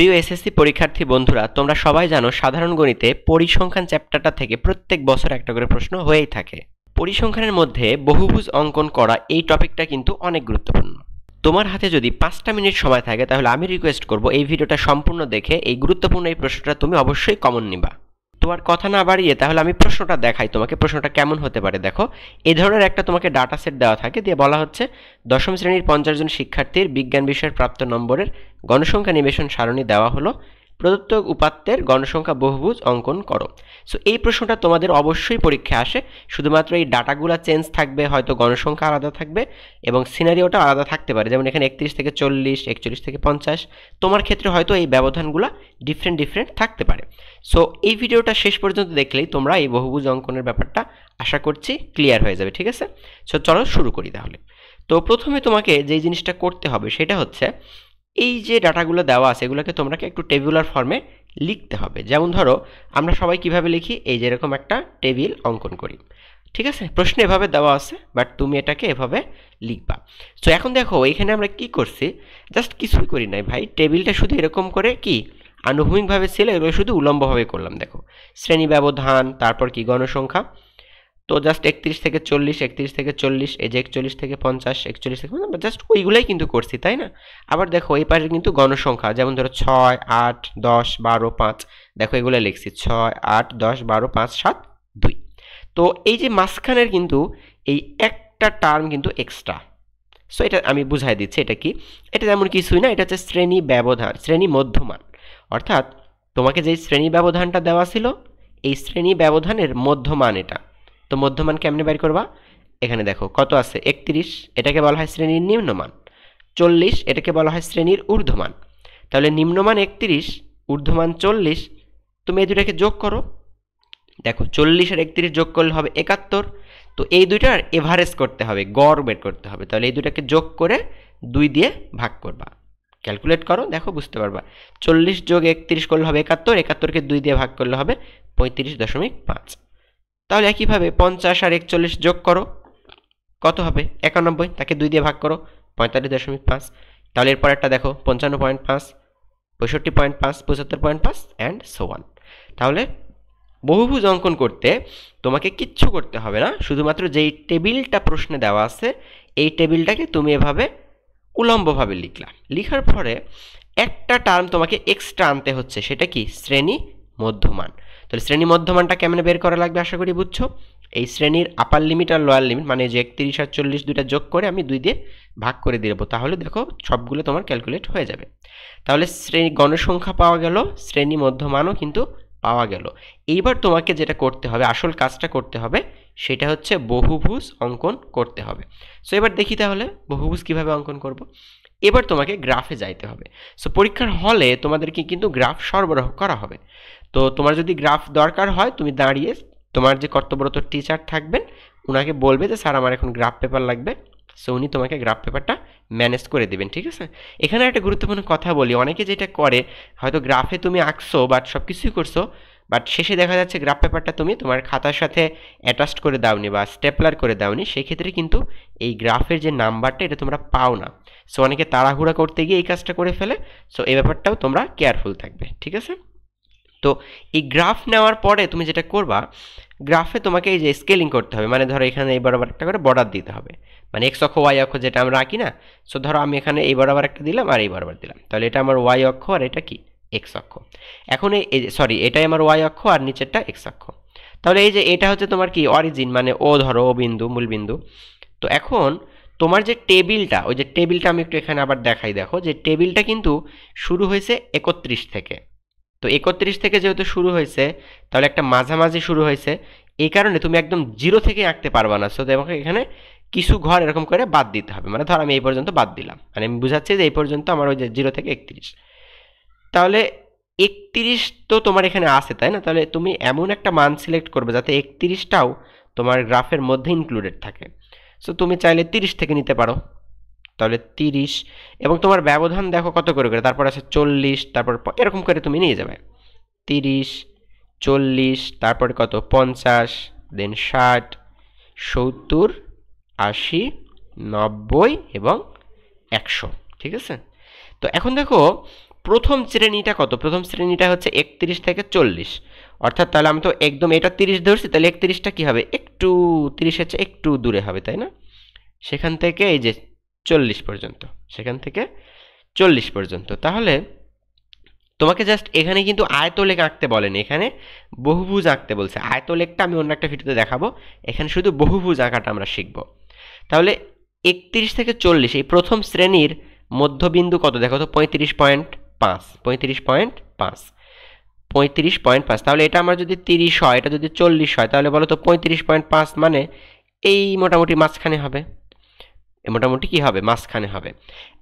প্রিয় এসএসসি পরীক্ষার্থী বন্ধুরা, তোমরা সবাই জানো সাধারণ গণিতে পরিসংখ্যান চ্যাপ্টারটা থেকে প্রত্যেক বছর একটা করে প্রশ্ন হয়েই থাকে। পরিসংখ্যানের মধ্যে বহুভুজ অঙ্কন করা এই টপিকটা কিন্তু অনেক গুরুত্বপূর্ণ। তোমার হাতে যদি 5টা মিনিট সময় থাকে তাহলে আমি রিকোয়েস্ট করব এই ভিডিওটা সম্পূর্ণ দেখে এই গুরুত্বপূর্ণ এই প্রশ্নটা তুমি অবশ্যই কমন নিবা। তোমার কথা না বাড়িয়ে তাহলে আমি প্রশ্নটা দেখাই তোমাকে, প্রশ্নটা কেমন হতে পারে। দেখো, এই ধরনের একটা তোমাকে ডাটা সেট দেওয়া থাকে, দিয়ে বলা হচ্ছে দশম শ্রেণীর 50 জন শিক্ষার্থীর বিজ্ঞান বিষয়ের প্রাপ্ত নম্বরের গণসংখ্যা নিবেশন সারণী দেওয়া হলো, প্রদত্ত উপাত্তের গণসংখ্যা বহুভুজ অঙ্কন করো। সো এই প্রশ্নটা তোমাদের অবশ্যই পরীক্ষায় আসে, শুধুমাত্র এই ডাটাগুলো চেঞ্জ থাকবে, হয়তো গণসংখ্যা আলাদা থাকবে এবং সিনারিওটা আলাদা থাকতে পারে। যেমন এখানে 31 থেকে 40, 41 থেকে 50, তোমার ক্ষেত্রে হয়তো এই ব্যবধানগুলো ডিফারেন্ট থাকতে পারে। সো এই ভিডিওটা শেষ পর্যন্ত দেখলেই তোমরা এই বহুভুজ অঙ্কনের ব্যাপারটা আশা করছি ক্লিয়ার হয়ে যাবে, ঠিক আছে? সো চলো শুরু করি তাহলে। তো প্রথমে তোমাকে যে জিনিসটা করতে হবে সেটা হচ্ছে এই যে ডাটাগুলো দেওয়া আছে এগুলোকে তোমাকে একটু টেবিউলার ফর্মে লিখতে হবে। যেমন ধরো আমরা সবাই কিভাবে লিখি, এই যে এরকম একটা টেবিল অঙ্কন করি, ঠিক আছে? প্রশ্ন এভাবে দেওয়া আছে, বাট তুমি এটাকে এভাবে লিখবা। সো এখন দেখো এখানে আমরা কি করছি, জাস্ট কিছুই করি নাই ভাই, টেবিলটা শুধু এরকম করে কি আনুভূমিকভাবে ছিল, এগুলো শুধু উলম্বভাবে করলাম। দেখো শ্রেণী ব্যবধান, তারপর কি গণসংখ্যা, তো জাস্ট 31 থেকে 40, 31 থেকে 40, এই যে 41 থেকে 50, 41 থেকে জাস্ট ওইগুলাই কিন্তু করছি, তাই না? আবার দেখো এই পাশে কিন্তু গণসংখ্যা, যেমন ধরো 6, 8, 10, 12, 5, দেখো এগুলো লিখছি 6, 8, 10, 12, 5, 7, 2। তো এই যে মাঝখানের কিন্তু এই একটা টার্ম কিন্তু এক্সট্রা। সো এটা আমি বুঝাই দিচ্ছি এটা কি। এটা যেমন কিছুই না, এটা হচ্ছে শ্রেণী ব্যবধান, শ্রেণী মধ্যমান। অর্থাৎ তোমাকে যে শ্রেণী ব্যবধানটা দেওয়া ছিল এই শ্রেণী ব্যবধানের মধ্যমান এটা। তো মধ্যমান কেমনে বের করবা, এখানে দেখো কত আছে 31, এটাকে বলা হয় শ্রেণীর নিম্নমান। 40 এটাকে বলা হয় শ্রেণীর ঊর্ধ্বমান। তাহলে নিম্নমান 31, ঊর্ধ্বমান 40, তুমি এই দুটাকে যোগ করো। দেখো 40 আর 31 যোগ করলে হবে 71। তো এই দুইটার এভারেজ করতে হবে, গড় বের করতে হবে। তাহলে এই দুটাকে যোগ করে 2 দিয়ে ভাগ করবা, ক্যালকুলেট করো, দেখো বুঝতে পারবা। 40 যোগ 31 করলে হবে 71, 71কে 2 দিয়ে ভাগ করলে হবে 35.5। তাহলে একইভাবে 50 আর 41 যোগ করো, কত হবে 91, তাকে 2 দিয়ে ভাগ করো 45.5। তাহলে এরপর একটা দেখো 55.5, 65.5, 75.5 অ্যান্ড সো অন। তাহলে বহুভুজ অঙ্কন করতে তোমাকে কিচ্ছু করতে হবে না, শুধুমাত্র যেই টেবিলটা প্রশ্নে দেওয়া আছে এই টেবিলটাকে তুমি এভাবে উলম্বভাবে লিখলা। লিখার পরে একটা টার্ম তোমাকে এক্সট্রা আনতে হচ্ছে, সেটা কি শ্রেণী মধ্যমান। তাহলে শ্রেণী মধ্যমানটা কেমনে বের করা লাগবে আশা করি বুঝছো। এই শ্রেণীর আপার লিমিট আর লোয়ার লিমিট, মানে যে 31 আর 40 দুইটা যোগ করে আমি 2 দিয়ে ভাগ করে দেবো, তাহলে দেখো সবগুলো তোমার ক্যালকুলেট হয়ে যাবে। তাহলে শ্রেণী গণসংখ্যা পাওয়া গেল, শ্রেণী মধ্যমানও কিন্তু পাওয়া গেল। এইবার তোমাকে যেটা করতে হবে, আসল কাজটা করতে হবে, সেটা হচ্ছে বহুভুজ অঙ্কন করতে হবে। সো এবার দেখি তাহলে বহুভুজ কিভাবে অঙ্কন করব। এবার তোমাকে গ্রাফে যাইতে হবে। সো পরীক্ষার হলে তোমাদেরকে কিন্তু গ্রাফ সরবরাহ করা হবে। তো তোমার যদি গ্রাফ দরকার হয় তুমি দাঁড়িয়ে তোমার যে কর্তব্যরত টিচার থাকবেন ওনাকে বলবে যে স্যার আমার এখন গ্রাফ পেপার লাগবে। সো উনি তোমাকে গ্রাফ পেপারটা ম্যানেজ করে দেবেন, ঠিক আছে? এখানে একটা গুরুত্বপূর্ণ কথা বলি, অনেকে যেটা করে হয়তো গ্রাফে তুমি আঁকছো বাট সব কিছুই করছো, বাট শেষে দেখা যাচ্ছে গ্রাফ পেপারটা তুমি তোমার খাতার সাথে অ্যাটাচড করে দাওনি বা স্টেপলার করে দাওনি, সেক্ষেত্রে কিন্তু এই গ্রাফের যে নাম্বারটা এটা তোমরা পাও না। সো অনেকে তাড়াহুড়া করতে গিয়ে এই কাজটা করে ফেলে। সো এই ব্যাপারটাও তোমরা কেয়ারফুল থাকবে, ঠিক আছে? তো এই গ্রাফ নেওয়ার পরে তুমি যেটা করবা, গ্রাফে তোমাকে এই যে স্কেলিং করতে হবে, মানে ধরো এখানে এই বরাবর একটা করে বর্ডার দিতে হবে, মানে এক্স অক্ষ ওয়াই অক্ষ যেটা আমরা আঁকি না। সো ধরো আমি এখানে এই বরাবর একটা দিলাম আর এই বরাবর দিলাম, তাহলে এটা আমার ওয়াই অক্ষ আর এটা কি এক্স অক্ষ। এখন এই সরি এটাই আমার ওয়াই অক্ষ আর নিচেরটা এক্স অক্ষ। তাহলে এই যে এটা হচ্ছে তোমার কি অরিজিন, মানে ও ধরো ও বিন্দু, মূল বিন্দু। তো এখন তোমার যে টেবিলটা, ওই যে টেবিলটা আমি একটু এখানে আবার দেখাই, দেখো যে টেবিলটা কিন্তু শুরু হয়েছে 31 থেকে। তো 31 থেকে যেহেতু শুরু হয়েছে তাহলে একটা মাঝামাঝি শুরু হয়েছে, এই কারণে তুমি একদম 0 থেকে আঁকতে পারবা না। সো তোমাকে এখানে কিছু ঘর এরকম করে বাদ দিতে হবে, মানে ধর আমি এই পর্যন্ত বাদ দিলাম, মানে আমি বুঝাচ্ছি যে এই পর্যন্ত আমার ওই যে 0 থেকে 31। তাহলে 31 তো তোমার এখানে আছে, তাই না? তাহলে তুমি এমন একটা মান সিলেক্ট করবে যাতে 31টাও তোমার গ্রাফের মধ্যে ইনক্লুডেড থাকে। সো তুমি চাইলে 30 থেকে নিতে পারো, তাহলে 30, এবং তোমার ব্যবধান দেখো কত করে করে, তারপর আছে 40, তারপর এরকম করে তুমি নিয়ে যাবে 30, 40, তারপরে কত 50, দেন 60, 70, 80, 90 এবং 100, ঠিক আছে? তো এখন দেখো প্রথম শ্রেণীটা কত? প্রথম শ্রেণীটা হচ্ছে 31 থেকে 40, অর্থাৎ তাহলে আমি তো একদম এটা 30 ধরছি, তাহলে 31টা কি হবে? একটু 30 হচ্ছে একটু দূরে হবে, তাই না? সেখান থেকে এই যে 40 পর্যন্ত, সেখান থেকে 40 পর্যন্ত। তাহলে তোমাকে জাস্ট এখানে কিন্তু আয়তলেখ আঁকতে বলেনি, এখানে বহুভুজ আঁকতে বলছে। আয়তলেখটা আমি অন্য একটা ভিডিওতে দেখাবো, এখানে শুধু বহুভুজ আঁকাটা আমরা শিখব। তাহলে 31 থেকে 40 এই প্রথম শ্রেণীর মধ্যবিন্দু কত দেখো তো? 35.5, 35.5, 35.5। তাহলে এটা আমার যদি 30 হয়, এটা যদি 40 হয়, তাহলে বলো তো 35.5 মানে এই মোটামুটি মাঝখানে হবে, মোটামুটি কি হবে? মাঝখানে হবে।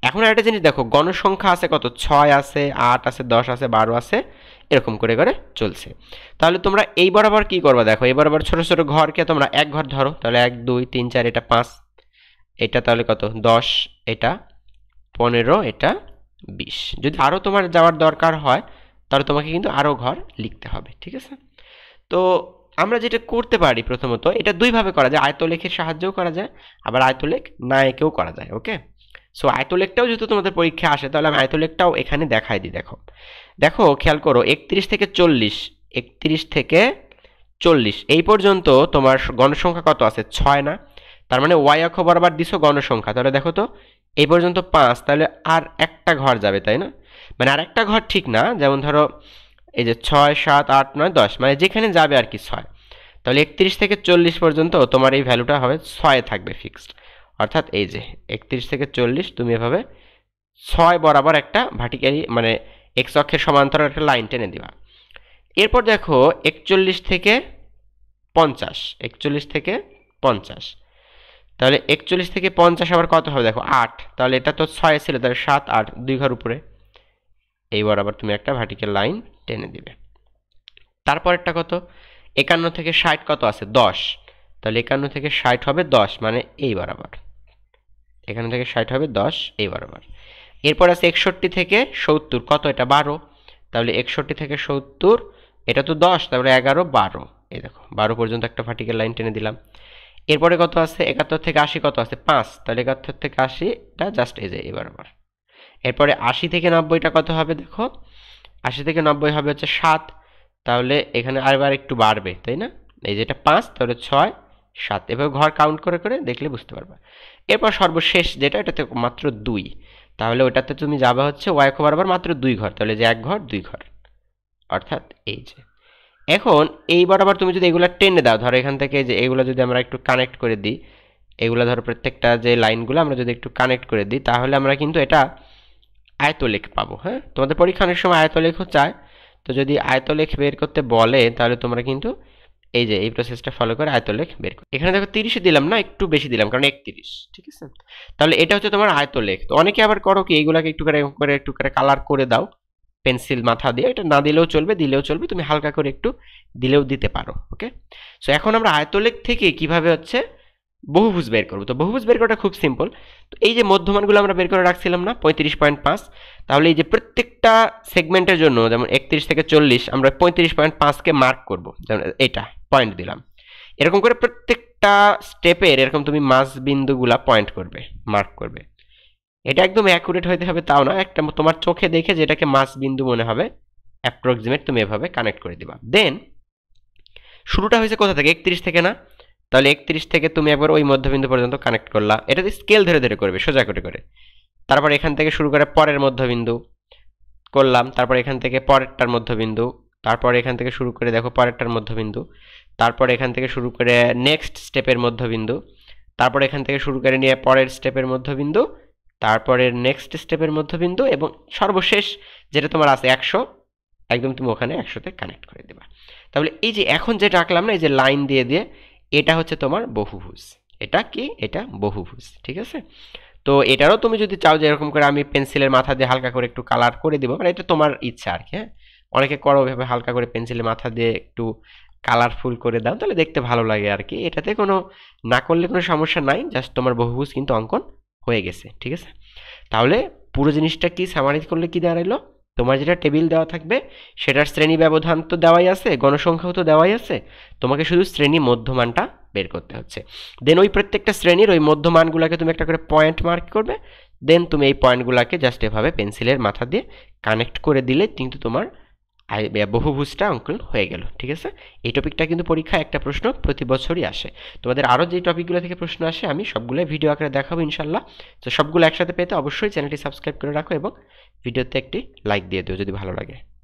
এখন আরেকটা জিনিস দেখো, গণসংখ্যা আছে কত? 6 আছে, 8 আছে, 10 আছে, 12 আছে, এরকম করে করে চলছে। তাহলে তোমরা এই বরাবর কি করবা দেখো, এই বরাবর ছোট ছোট ঘরকে তোমরা এক ঘর ধরো, তাহলে 1 2 3 4, এটা 5, এটা তাহলে কত? 10, এটা 15, এটা 20। যদি আরও তোমার যাওয়ার দরকার হয় তাহলে তোমাকে কিন্তু আরও ঘর লিখতে হবে, ঠিক আছে? তো আমরা যেটা করতে পারি প্রথমত, এটা দুইভাবে করা যায়, আয়তলেখের সাহায্যেও করা যায়, আবার আয়তলেখ না এঁকেও করা যায়। ওকে, সো আয়তলেখটাও যেহেতু তোমাদের পরীক্ষা আসে, তাহলে আমি আয়তলেখটাও এখানে দেখাই দিই। দেখো দেখো খেয়াল করো, 31 থেকে 40, 31 থেকে 40 এই পর্যন্ত তোমার গণসংখ্যা কত আছে? 6 না? তার মানে ওয়াই অক্ষ বরাবর দিছো গণসংখ্যা, তাহলে দেখো তো এই পর্যন্ত 5, তাহলে আর একটা ঘর যাবে, তাই না? মানে আর একটা ঘর ঠিক না, যেমন ধরো এই যে 6 7 8 9 10, মানে যেখানে যাবে আর কি 6। তাহলে 31 থেকে 40 পর্যন্ত তোমার এই ভ্যালুটা হবে 6 থাকবে ফিক্সড, অর্থাৎ এই যে 31 থেকে 40 তুমি এভাবে 6 বরাবর একটা ভার্টিক্যালি মানে এক্স অক্ষের সমান্তরাল একটা লাইন টেনে দিবা। এরপর দেখো 41 থেকে 50, 41 থেকে 50, তাহলে 41 থেকে 50 আবার কত হবে দেখো? 8, তাহলে এটা তো 6 ছিল, তাহলে 7 8 দুই ঘর উপরে এই বরাবর তুমি একটা ভার্টিক্যাল লাইন টেনে দিবে। তারপরেরটা কত? 51 থেকে 60 কত আছে? 10, তাহলে 51 থেকে 60 হবে 10, মানে এই বরাবর, এখান থেকে 60 হবে 10 এই বরাবর। এরপর আছে 61 থেকে 70 কত? এটা 12, তাহলে 61 থেকে 70 এটা তো 10, তাহলে 11 12, এই দেখো 12 পর্যন্ত একটা ভার্টিক্যাল লাইন টেনে দিলাম। এরপরে কত আছে? 71 থেকে 80 কত আছে? 5, তাহলে 71 থেকে 80 এটা জাস্ট এই যে এই বরাবর। এরপরে 80 থেকে 90টা কত হবে দেখো? 80 থেকে 90 হবে হচ্ছে 7, তাহলে এখানে আরেকবার একটু বাড়বে, তাই না? এই যেটা 5, তাহলে 6 7, এভাবে ঘর কাউন্ট করে করে দেখলে বুঝতে পারবে। এরপর সর্বশেষ যেটা, এটাতে মাত্র 2, তাহলে ওটাতে তুমি যাবা হচ্ছে ওয়াই অক্ষ বরাবর মাত্র 2 ঘর, তাহলে যে 1 ঘর 2 ঘর, অর্থাৎ এই যে। এখন এই বরাবর তুমি যদি এগুলা টেনে দাও, ধরো এখান থেকে যে এগুলো যদি আমরা একটু কানেক্ট করে দিই, এগুলো ধরো প্রত্যেকটা যে লাইনগুলো আমরা যদি একটু কানেক্ট করে দিই, তাহলে আমরা কিন্তু এটা আয়তলেখ পাবো। হ্যাঁ, তোমাদের পরীক্ষা অনেক সময় আয়তলেখও চায়, তো যদি আয়তলেখ বের করতে বলে তাহলে তোমরা কিন্তু এই যে এই প্রসেসটা ফলো করে আয়তলেখ বের করো। এখানে দেখো 30 দিলাম না, একটু বেশি দিলাম, কারণ 31, ঠিক আছে? তাহলে এটা হচ্ছে তোমার আয়তলেখ। তো অনেকে আবার করো কি, এইগুলাকে একটু করে কালার করে দাও পেন্সিল মাথা দিয়ে, এটা না দিলেও চলবে, দিলেও চলবে, তুমি হালকা করে একটু দিলেও দিতে পারো। ওকে, সো এখন আমরা আয়তলেখ থেকে কিভাবে হচ্ছে বহুভুজ বের করবো। তো বহুভুজ বের করাটা খুব সিম্পল। তো এই যে মধ্যমানগুলো আমরা বের করে রাখছিলাম না 35.5, তাহলে এই যে প্রত্যেকটা সেগমেন্টের জন্য, যেমন 31 থেকে 40 আমরা 35.5কে মার্ক করব, যেমন এটা পয়েন্ট দিলাম, এরকম করে প্রত্যেকটা স্টেপের এরকম তুমি মাঝ বিন্দুগুলা পয়েন্ট করবে, মার্ক করবে। এটা একদম অ্যাকুরেট হইতে হবে তাও না, একটা তোমার চোখে দেখে যেটাকে মাঝ বিন্দু মনে হবে অ্যাপ্রক্সিমেট তুমি এভাবে কানেক্ট করে দিবা। দেন শুরুটা হয়েছে কোথা থেকে? 31 থেকে না? তাহলে 31 থেকে তুমি একবার ওই মধ্যবিন্দু পর্যন্ত কানেক্ট করলা, এটাতে স্কেল ধরে ধরে করবে সোজা করে করে। তারপর এখান থেকে শুরু করে পরের মধ্যবিন্দু করলাম, তারপর এখান থেকে পরেরটার মধ্যবিন্দু, তারপর এখান থেকে শুরু করে দেখো পরেরটার মধ্যবিন্দু, তারপর এখান থেকে শুরু করে নেক্সট স্টেপের মধ্যবিন্দু, তারপর এখান থেকে শুরু করে নিয়ে পরের স্টেপের মধ্যবিন্দু, তারপরের নেক্সট স্টেপের মধ্যবিন্দু, এবং সর্বশেষ যেটা তোমার আছে 100, একদম তুমি ওখানে 100তে কানেক্ট করে দেবা। তাহলে এই যে এখন যেটা আঁকলাম না, এই যে লাইন দিয়ে দিয়ে, এটা হচ্ছে তোমার বহুভুজ। এটা কি? এটা বহুভুজ, ঠিক আছে? তো এটারও তুমি যদি চাও যে এরকম করে আমি পেন্সিলের মাথা দিয়ে হালকা করে একটু কালার করে দিব, মানে এটা তোমার ইচ্ছা আর কি। হ্যাঁ, অনেকে করো ভেবে হালকা করে পেন্সিলের মাথা দিয়ে একটু কালারফুল করে দাও, তাহলে দেখতে ভালো লাগে আর কি। এটাতে কোনো না করলে কোনো সমস্যা নাই, জাস্ট তোমার বহুভুজ কিন্তু অঙ্কন হয়ে গেছে, ঠিক আছে? তাহলে পুরো জিনিসটা কি সামারাইজ করলে কি দাঁড়াইলো? তোমার যেটা টেবিল দেওয়া থাকবে সেটার শ্রেণী ব্যবধান তো দেওয়াই আছে, গণসংখ্যাও তো দেওয়াই আছে, তোমাকে শুধু শ্রেণী মধ্যমানটা বের করতে হচ্ছে। দেন ওই প্রত্যেকটা শ্রেণীর ওই মধ্যমানগুলোকে তুমি একটা করে পয়েন্ট মার্ক করবে, দেন তুমি এই পয়েন্টগুলোকে জাস্ট এভাবে পেন্সিলের মাথা দিয়ে কানেক্ট করে দিলে কিন্তু তোমার বহুভুজটা অঙ্কন হয়ে গেল। ঠিক আছে, এই টপিকটা কিন্তু পরীক্ষায় একটা প্রশ্ন প্রতি বছরই আসে। তোমাদের আরও যে টপিকগুলো থেকে প্রশ্ন আসে আমি সবগুলো ভিডিও আকারে দেখাবো ইনশাল্লাহ। তো সবগুলো একসাথে পেতে অবশ্যই চ্যানেলটি সাবস্ক্রাইব করে রাখো এবং ভিডিওতে একটি লাইক দিয়ে দিও যদি ভালো লাগে।